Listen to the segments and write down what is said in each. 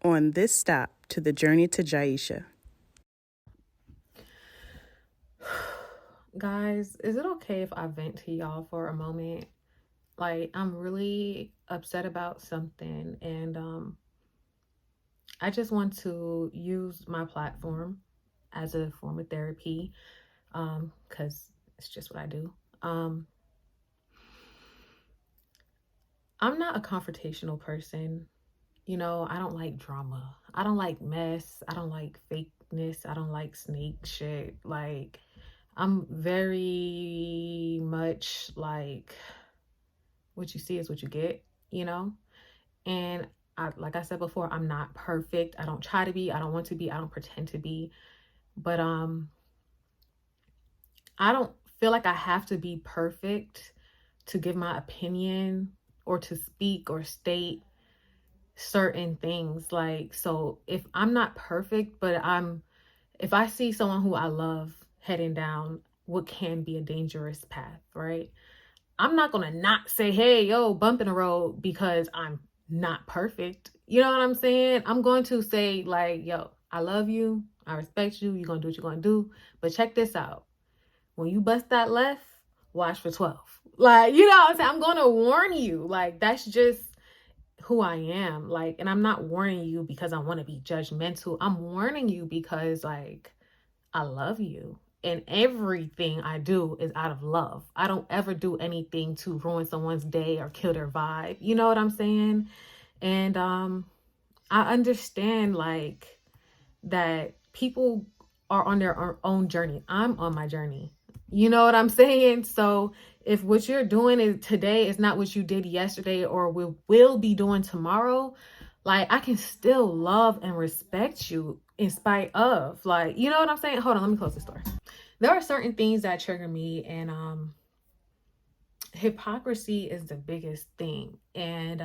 on this stop to the journey to Jah-Isha. Guys, is it okay if I vent to y'all for a moment? Like, I'm really upset about something, and I just want to use my platform as a form of therapy, because it's just what I do. I'm not a confrontational person. I don't like drama. I don't like mess. I don't like fakeness. I don't like snake shit. Like, I'm very much like, what you see is what you get, you know? And like I said before, I'm not perfect. I don't try to be. I don't want to be. I don't pretend to be. But I don't feel like I have to be perfect to give my opinion or to speak or state certain things. Like, so if I'm not perfect, but if I see someone who I love heading down what can be a dangerous path, right? I'm not gonna not say, hey, yo, bump in the road because I'm not perfect. You know what I'm saying? I'm going to say, like, yo, I love you. I respect you. You're gonna do what you're gonna do. But check this out. When you bust that left, watch for 12. Like, you know what I'm saying? I'm gonna warn you. Like, that's just who I am. Like, and I'm not warning you because I want to be judgmental. I'm warning you because, like, I love you. And everything I do is out of love. I don't ever do anything to ruin someone's day or kill their vibe. You know what I'm saying? And I understand, like, that people are on their own journey. I'm on my journey. You know what I'm saying? So if what you're doing is today is not what you did yesterday or will be doing tomorrow, like, I can still love and respect you in spite of, like, you know what I'm saying? Hold on, let me close this door. There are certain things that trigger me, and hypocrisy is the biggest thing. And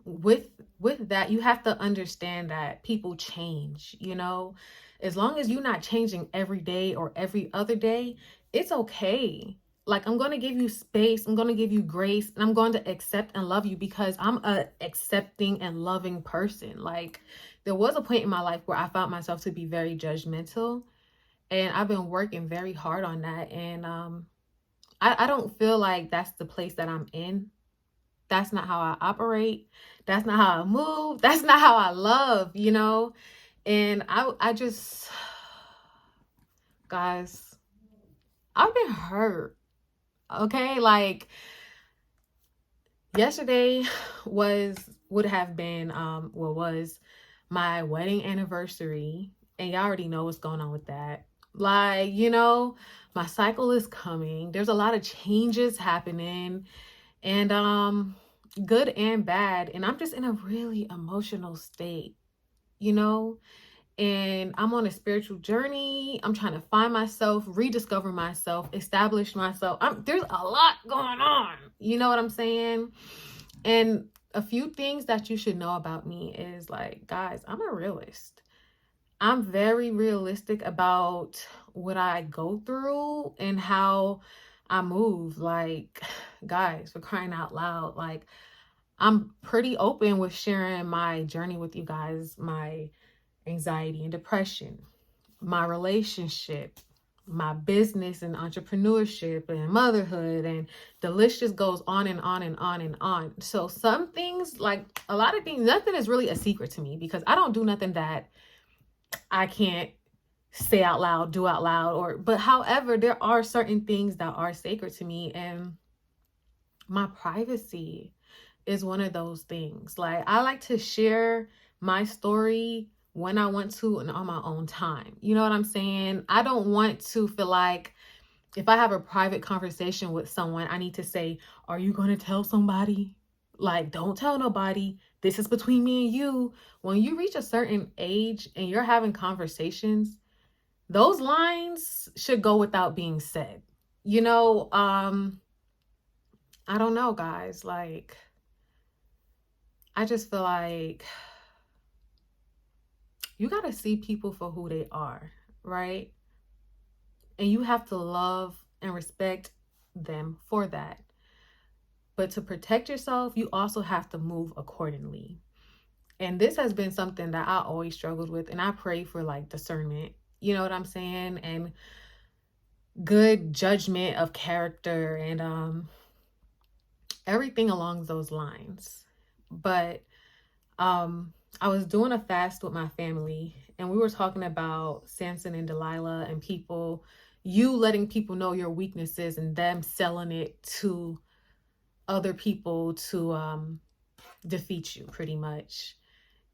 with that, you have to understand that people change. As long as you're not changing every day or every other day, it's okay. Like, I'm going to give you space, I'm going to give you grace, and I'm going to accept and love you because I'm a accepting and loving person. Like, there was a point in my life where I found myself to be very judgmental, and I've been working very hard on that. And I don't feel like that's the place that I'm in. That's not how I operate. That's not how I move. That's not how I love. And I just, guys, I've been hurt. Okay. Like, yesterday would have been, was my wedding anniversary. And y'all already know what's going on with that. Like, my cycle is coming. There's a lot of changes happening. And good and bad, and I'm just in a really emotional state, you know and I'm on a spiritual journey. I'm trying to find myself, rediscover myself, establish myself. There's a lot going on, you know what I'm saying? And a few things that you should know about me is, like, guys, I'm a realist. I'm very realistic about what I go through and how I move. Like, guys, for crying out loud, like, I'm pretty open with sharing my journey with you guys, my anxiety and depression, my relationship, my business and entrepreneurship and motherhood, and the list just goes on and on and on and on. So some things, like a lot of things, nothing is really a secret to me because I don't do nothing that I can't say out loud, do out loud, but however, there are certain things that are sacred to me, and my privacy is one of those things. Like, I like to share my story when I want to and on my own time. You know what I'm saying? I don't want to feel like if I have a private conversation with someone, I need to say, are you going to tell somebody? Like, don't tell nobody. This is between me and you. When you reach a certain age and you're having conversations, those lines should go without being said. I don't know, guys. Like, I just feel like you got to see people for who they are, right? And you have to love and respect them for that. But to protect yourself, you also have to move accordingly. And this has been something that I always struggled with. And I pray for like discernment, you know what I'm saying? And good judgment of character and everything along those lines. But I was doing a fast with my family, and we were talking about Samson and Delilah and people, you letting people know your weaknesses and them selling it to other people to defeat you pretty much.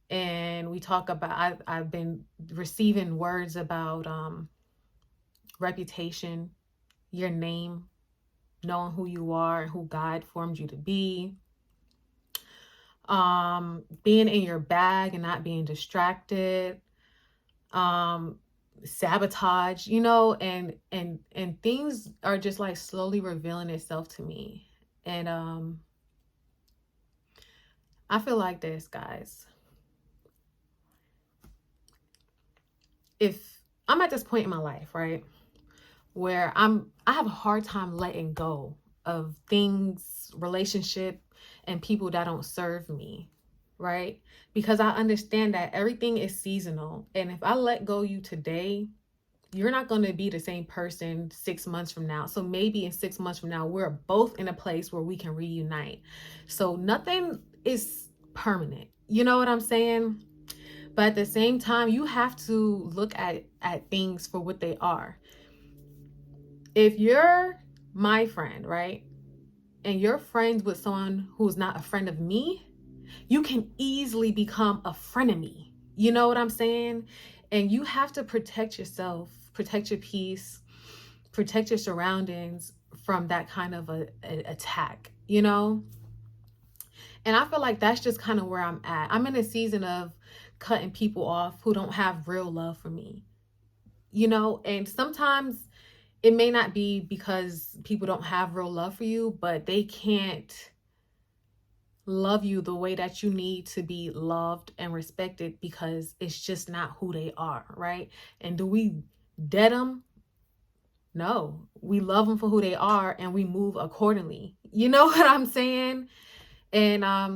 And we talk about, I've been receiving words about reputation, your name, knowing who you are and who God formed you to be, being in your bag and not being distracted, sabotage, you know, and things are just like slowly revealing itself to me. And I feel like this, guys. If I'm at this point in my life, right, where I have a hard time letting go of things, relationship, and people that don't serve me, right? Because I understand that everything is seasonal. And if I let go you today, you're not going to be the same person 6 months from now. So maybe in 6 months from now, we're both in a place where we can reunite. So nothing is permanent. You know what I'm saying? But at the same time, you have to look at things for what they are. If you're my friend, right, and you're friends with someone who's not a friend of me, you can easily become a frenemy. You know what I'm saying? And you have to protect yourself, protect your peace, protect your surroundings from that kind of a attack, you know? And I feel like that's just kind of where I'm at. I'm in a season of cutting people off who don't have real love for me, you know? And sometimes it may not be because people don't have real love for you, but they can't love you the way that you need to be loved and respected because it's just not who they are, right? And do we dead them? No, we love them for who they are and we move accordingly. You know what I'm saying? And I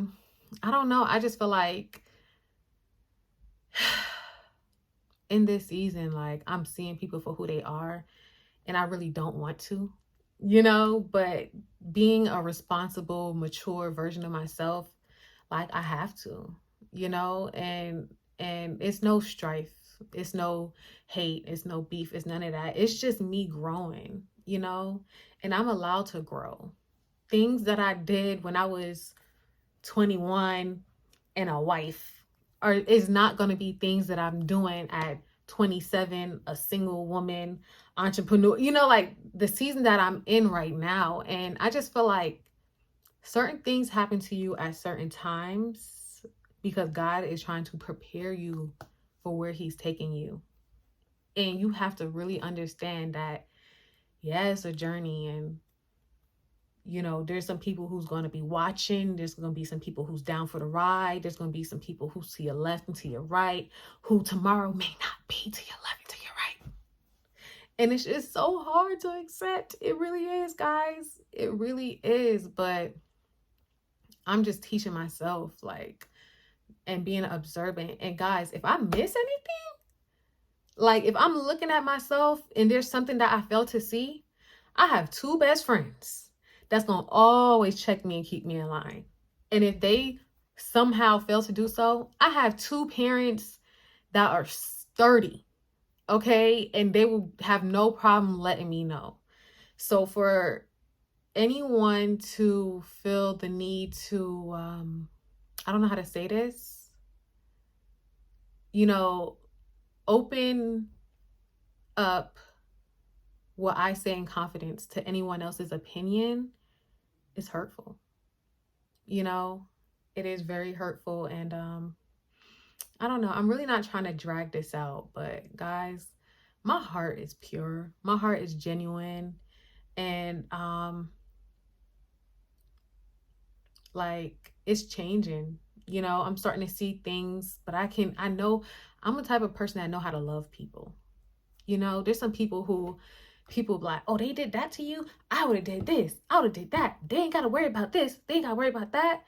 don't know. I just feel like in this season, like I'm seeing people for who they are and I really don't want to, you know, but being a responsible, mature version of myself, like I have to, you know, and it's no strife, it's no hate, it's no beef, it's none of that. It's just me growing, you know, and I'm allowed to grow. Things that I did when I was 21 and a wife is not going to be things that I'm doing at 27, a single woman, entrepreneur, you know, like the season that I'm in right now. And I just feel like certain things happen to you at certain times because God is trying to prepare you for where he's taking you. And you have to really understand that, yeah, it's a journey. And, you know, there's some people who's going to be watching. There's going to be some people who's down for the ride. There's going to be some people who's to your left and to your right, who tomorrow may not be to your left and to your right. And it's just so hard to accept. It really is, guys. It really is. But I'm just teaching myself, like, and being observant. And guys, if I miss anything, like if I'm looking at myself and there's something that I fail to see, I have two best friends that's going to always check me and keep me in line. And if they somehow fail to do so, I have two parents that are sturdy, okay? And they will have no problem letting me know. So for anyone to feel the need to, I don't know how to say this, you know, open up what I say in confidence to anyone else's opinion is hurtful. You know, it is very hurtful. And I don't know. I'm really not trying to drag this out, but guys, my heart is pure. My heart is genuine. And like it's changing. You know, I'm starting to see things, but I know I'm the type of person that know how to love people. You know, there's some people who people like, oh, they did that to you. I would have did this. I would have did that. They ain't got to worry about this. They ain't got to worry about that.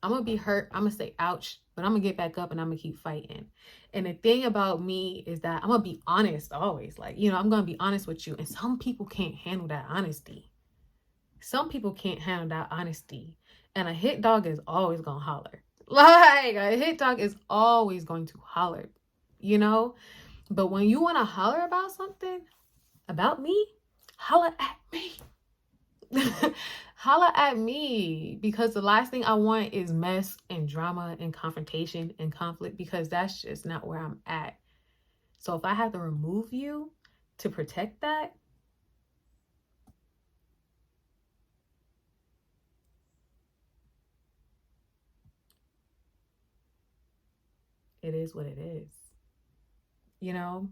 I'm gonna be hurt. I'm gonna say ouch, but I'm gonna get back up and I'm gonna keep fighting. And the thing about me is that I'm gonna be honest always. Like, you know, I'm gonna be honest with you. And some people can't handle that honesty. Some people can't handle that honesty. And a hit dog is always gonna holler. Like, a hit dog is always going to holler, you know? But when you wanna holler about something, about me, holler at me. Holla at me, because the last thing I want is mess and drama and confrontation and conflict, because that's just not where I'm at. So if I have to remove you to protect that, it is what it is, you know?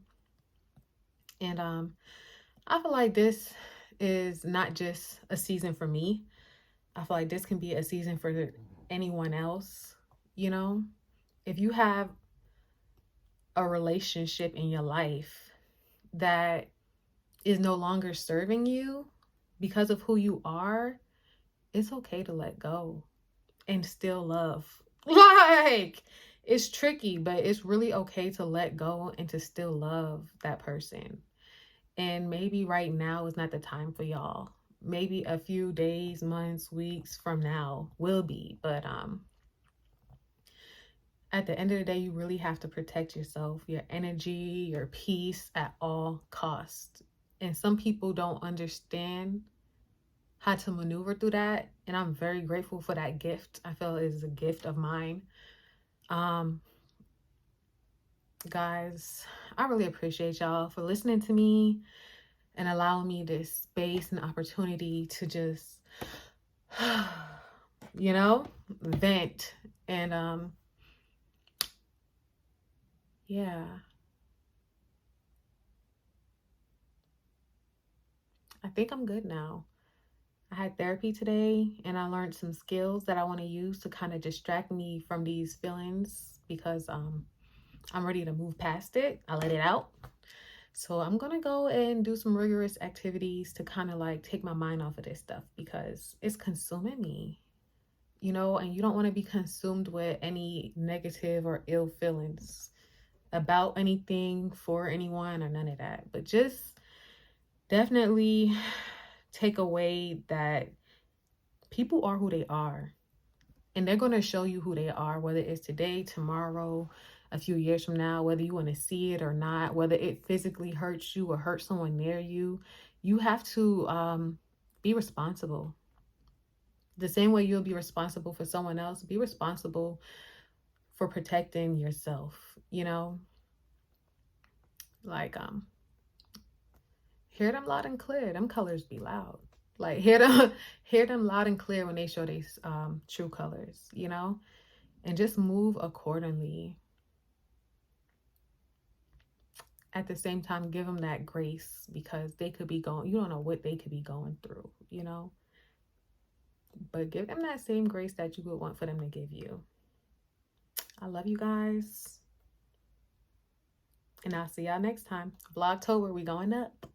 And I feel like this is not just a season for me. I feel like this can be a season for anyone else, you know? If you have a relationship in your life that is no longer serving you because of who you are, it's okay to let go and still love. Like, it's tricky, but it's really okay to let go and to still love that person. And maybe right now is not the time for y'all. Maybe a few days, months, weeks from now will be, but at the end of the day, you really have to protect yourself, your energy, your peace at all costs. And some people don't understand how to maneuver through that. And I'm very grateful for that gift. I feel it is a gift of mine. Guys, I really appreciate y'all for listening to me and allowing me this space and opportunity to just, you know, vent. And yeah. I think I'm good now. I had therapy today and I learned some skills that I want to use to kind of distract me from these feelings, because I'm ready to move past it. I let it out. So I'm going to go and do some rigorous activities to kind of like take my mind off of this stuff, because it's consuming me, you know, and you don't want to be consumed with any negative or ill feelings about anything, for anyone, or none of that. But just definitely take away that people are who they are, and they're going to show you who they are, whether it's today, tomorrow, a few years from now, whether you want to see it or not, whether it physically hurts you or hurts someone near you. You have to be responsible. The same way you'll be responsible for someone else, be responsible for protecting yourself, you know? Like, hear them loud and clear. Them colors be loud. Like, hear them loud and clear when they show these true colors, you know? And just move accordingly. At the same time, give them that grace, because they could be going, you don't know what they could be going through, you know? But give them that same grace that you would want for them to give you. I love you guys. And I'll see y'all next time. Vlogtober, we going up.